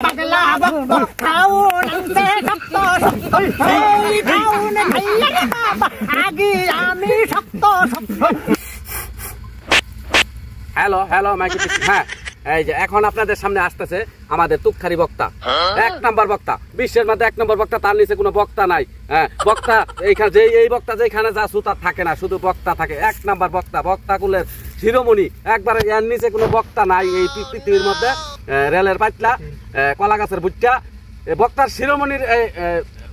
পাগলা খাউনতে শক্ত শক্ত এই খাউনে ভাইয়া রে বাবা আগে আমি শক্ত শক্ত। হ্যালো হ্যালো মাইকি হ্যাঁ এই যে এখন আপনাদের সামনে আসতেছে আমাদের তুকখারি বক্তা, এক নাম্বার বক্তা, বিশ্বের মধ্যে এক নম্বর বক্তা, তার নিচে কোনো বক্তা নাই। হ্যাঁ বক্তা এইখানে যে এই বক্তা যেখানে যা সুতার থাকে না, শুধু বক্তা থাকে, এক নাম্বার বক্তা, বক্তা কুলের শিরোমণি, একবারে এর নিচে কোনো বক্তা নাই এই পৃথিবীর মধ্যে। রেলের পাতলা কলা গাছের বুচ্চা বক্তার শিরোমণির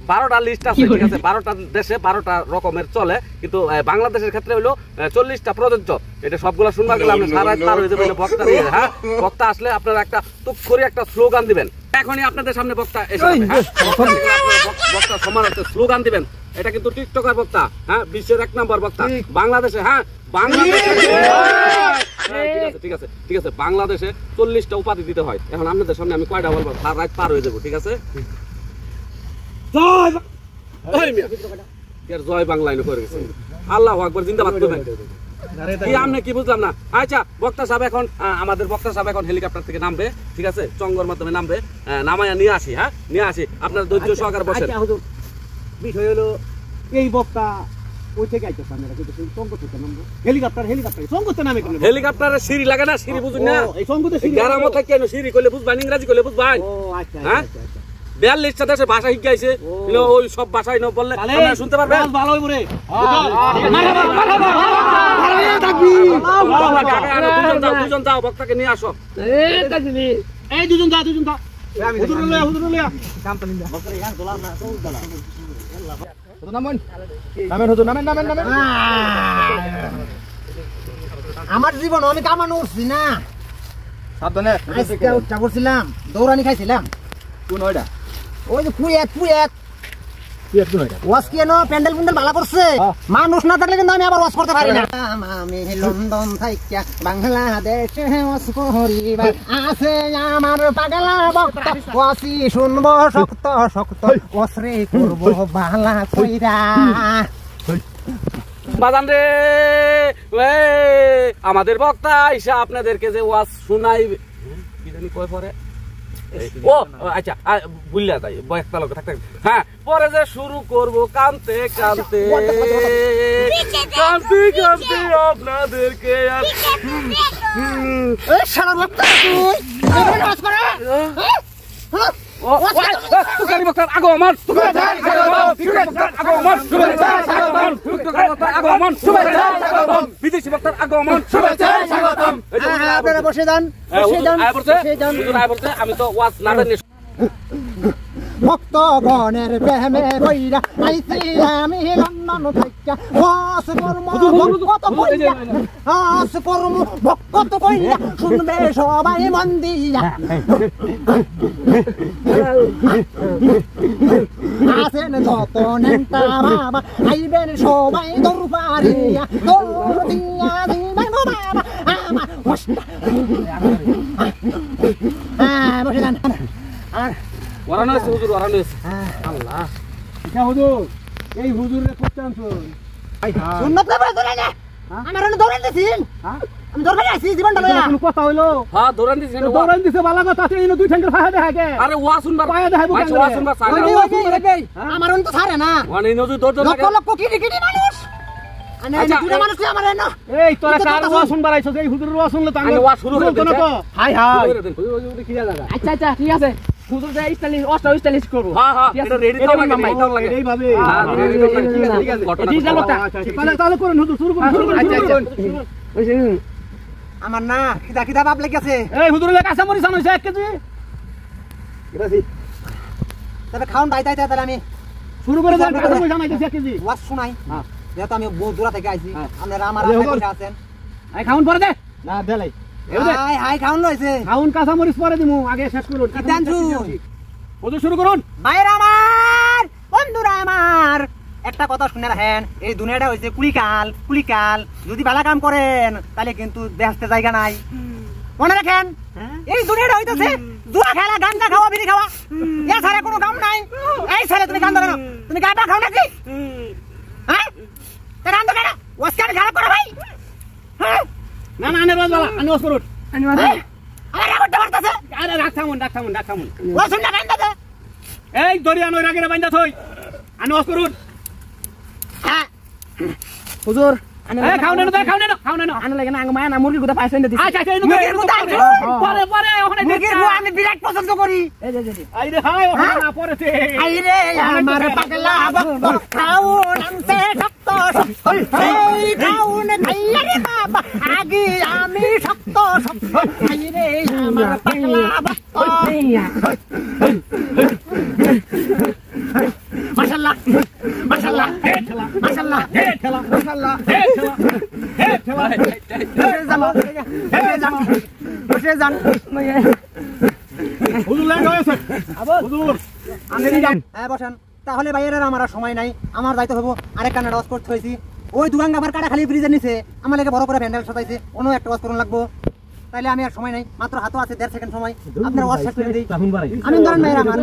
12টা লিস্ট আছে, ঠিক আছে, 12টা দেশে 12টা রকমের চলে, কিন্তু বাংলাদেশের ক্ষেত্রে হলো 40টা প্রযোজ্য। এটা সবগুলো শুনবার গেলে আপনি সারা পার হয়ে যাবেন বক্তা নিয়ে। হ্যাঁ বক্তা আসলে আপনারা একটা তুক্ষরি একটা স্লোগান দিবেন, এখনই আপনাদের সামনে বক্তা এসে বক্তা সমানার্থে স্লোগান দিবেন। এটা কিন্তু টিকটকার বক্তা, হ্যাঁ বিশ্বের 1 নম্বর বক্তা বাংলাদেশে। হ্যাঁ বাংলাদেশে ঠিক আছে ঠিক আছে, বাংলাদেশে 40টা উপাধি দিতে হয়। এখন আপনাদের সামনে আমি কয়টা বলবো, সারা রাত পার হয়ে যাবো, ঠিক আছে। জয় বাংলা করে গেছে, আল্লাহু আকবার, জিন্দাবাদ করবেন। কি আপনি কি বুঝলাম না। আচ্ছা বক্তা সাহেব এখন আমাদের বক্তা সাহেব এখন হেলিকপ্টার থেকে নামবে, ঠিক আছে, চঙ্গর মাধ্যমে নামবে, নামায়া নিয়ে আসি। হ্যাঁ নিয়ে আসি, আপনার ধৈর্য সহকারে বসেন। বিষয় হলো এই বক্তা ওই থেকে আইতেছে, আমরা কিন্তু চঙ্গ থেকে নামবো, হেলিকপ্টার চঙ্গতে নামে কেন? হেলিকপ্টারের সিঁড়ি লাগে না, সিঁড়ি বুঝুন না, এই চঙ্গতে সিঁড়ি গ্রামে থাকে কেন, সিঁড়ি কইলে বুঝবাই, ইংরেজি কইলে বুঝবাই। ও আচ্ছা হ্যাঁ 42টা দেশে ভাষা শিখাইছে, ওই সব ভাষাই ন বললে আপনারা শুনতে পারবেন। ভালো হইব রে, দুজন যাও, বক্তাকে নিয়ে আসো। এই দুজন যা হুজুর লয়া আমার জীবন আমি কামানো উঠছি না, উঠা করছিলাম, দৌড়ানি খাইছিলাম। কোন ওইটা? ওই যে কুয়েত ওয়াশ কি না, প্যান্ডেল প্যান্ডেল ভালো করছে, মানুষ না থাকলে কিন্তু আমি আবার ওয়াশ করতে পারি না। আমি লন্ডন থাইকা বাংলাদেশে ওয়াশ করিবা আছে আমার পাগলা বক্তা, ওয়াশি শুনবো শক্ত শক্ত, ওয়াশরে করবো বালা কইরা। বাজান রে আমাদের বক্তা আইসা আপনাদেরকে যে ওয়াজ শুনাই কি জানি কয় পরে, ও আচ্ছা বুঝলা তাই বক্তা লোক থাকতে। হ্যাঁ পরে যে শুরু করব কানতে কানতে কানতে কানতে আপনাদেরকে আর সারা বক্তা তুই ওয়াশ করে তুকারি বক্তার আগো আমার বিদেশি বক্তার আগো আমার আপনারা বসে যান, আমি তো ওয়াজ না জানি। ভক্তগণের প্রেমে কইরা আইছি আমি লন্ডন থাইকা ওয়াশ করমু ভক্ত কইরা, ওয়াশ করমু ভক্ত কইরা, শুনবে সবাই মন দিয়া। আসেন যত নেতা বাবা আইবেন সবাই দৌড় পারিয়া, দৌড় দিয়া দিবেন বাবা আমার ওয়াশটা। বসে যান। আর ওরানো আছে হুজুর, ওরানো আছে। আল্লাহ হুজুর, এই হুজুরে করতেন সুন্নত না ধরে না, আমার এনে দৌড়ান দিছেন, আমি দরবারে আছি জীবনটা লয়া। কোনো কথা হইলো? হ্যাঁ দৌড়ান দিছেন, দৌড়ান দিছে ভালো কথা আছে, এই দুই ঠ্যাঙ্গের ফায়া দেখা গে। আরে ওয়াজ শুনবার পায়া দেখাইবো কেন? ওয়াজ শুনবার চাই না, আমার এনে তো ছাড়ে না, মানে নজর দৌড় লক্ষ লক্ষ কিডি কিডি মানুষ। আচ্ছা দুটা মানুষ আমার এনে এই তোরা কার ওয়াজ শুনবার আইছস? এই হুজুরের ওয়াজ শুনলে তো আমি ওয়াজ শুরু করে দেন তো। হাই হাই কি লাগা। আচ্ছা আচ্ছা ঠিক আছে, হুজুর যে স্টাইলিশ স্টাইলিশ করব। হ্যাঁ হ্যাঁ এটা রেডি তো লাগে, এটা লাগে এইভাবে। হ্যাঁ রেডি তো লাগে, ঠিক আছে ডিজিটাল বক্তা। তাহলে করুন হুজুর, শুরু করুন। আচ্ছা আচ্ছা আমার না খিদা খিদা ভাব লেগেছে। এই হুজুরের কাঁচা মরিচ আনছে 1 কেজি। তবে খাওন বাই তাই তাহলে আমি শুরু করে দেন, কাঁচা মরিচ আনাইতেছি 1 কেজি। ওয়াজ শুনাই। যেহেতু আমি বহু দূর থেকে আইছি, আপনারা আমার হুজুর। আগে আছেন। এই খাউন পরে দে। না দেলাই। হাই হাই খাওন লইছে। খাউন কাঁচা মরিচ পরে দিমু, আগে শেষ করুন। কি জানছু? হুজুর শুরু করুন। ভাইরা আমার, বন্ধুরা আমার, একটা কথা শুনে রাখেন, এই দুনিয়াটা হইছে কুলিকাল, যদি ভালো কাম করেন তাহলে কিন্তু বেহেশতে জায়গা নাই। মনে রাখেন এই দুনিয়াটা হইতেছে জুয়া খেলা, গাঁজা খাওয়া, বিড়ি খাওয়া, এছাড়া কোনো কাম নাই। এই ছেলে তুমি গাঁজা কেন? তুমি গাঁজা খাও নাকি? হ্যাঁ গাঁজা কেন? ওয়াজকে খারাপ করো ভাই। না না আনে বালা আনে ওস করুন। আনি মাঝে আমার রাগ করতে পারতেছে। আরে রাখ থামুন খামুন না খামুন ও শুননা বান্দা দে এই দরিয়া নই রাগের বাইন্দা থই আনো অস করুন হ্যাঁ হুজুর এই খাও না খাও না আনা লাগে না আঙ্গ মায়া না মুরগি গুদা পাইছেন দিছি আচ্ছা আচ্ছা মুরগির গুদা আছে। পরে পরে ওখানে মুরগির গু আমি বিরাট পছন্দ করি। এই যে আই রে হাই ওখানে না পড়েছে আইরে আমার পাগলা ভক্ত খাউন আমতে শক্ত শক্ত এই খাউন খাইয়া রে বাবা আগে আমি শক্ত শক্ত আইরে আমার পাগলা ভক্ত মাশাআল্লাহ মাশাআল্লাহ মাশাআল্লাহ মাশাআল্লাহ বসে যান হুজুর লাগে হয়েছে হুজুর হ্যাঁ বসেন। তাহলে ভাইয়েরা আমার আর সময় নাই, আমার যাইতে হবো আরেক কান্নাটা ওয়াজ করতে হয়েছি। ওই দুগাং গাভার কাটা খালি ব্রিজের নিচে আমার লাগে বড় করে ভ্যান্ডেল সাজাইছে, অন্য একটা ওয়াজ করুন লাগবো। তাইলে আমি আর সময় নাই, মাত্র হাতও আছে 1.5 সেকেন্ড সময়, আপনার ওয়াজ শেষ করে দিই। আমি ধরেন ভাইয়েরা আমার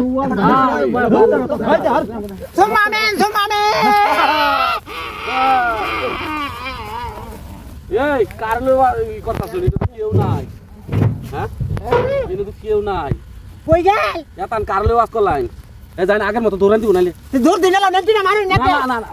সুমামেন সুমামেন এই কারলে কথা শুনি তো কেউ নাই হ্যাঁ এনে তো কেউ নাই কই গেল এতান কারলে ওয়াজ করলাম এ জানি আগের মতো দৌড়ান দিব নাইলে দূর দিন এলাম না মারুন না না না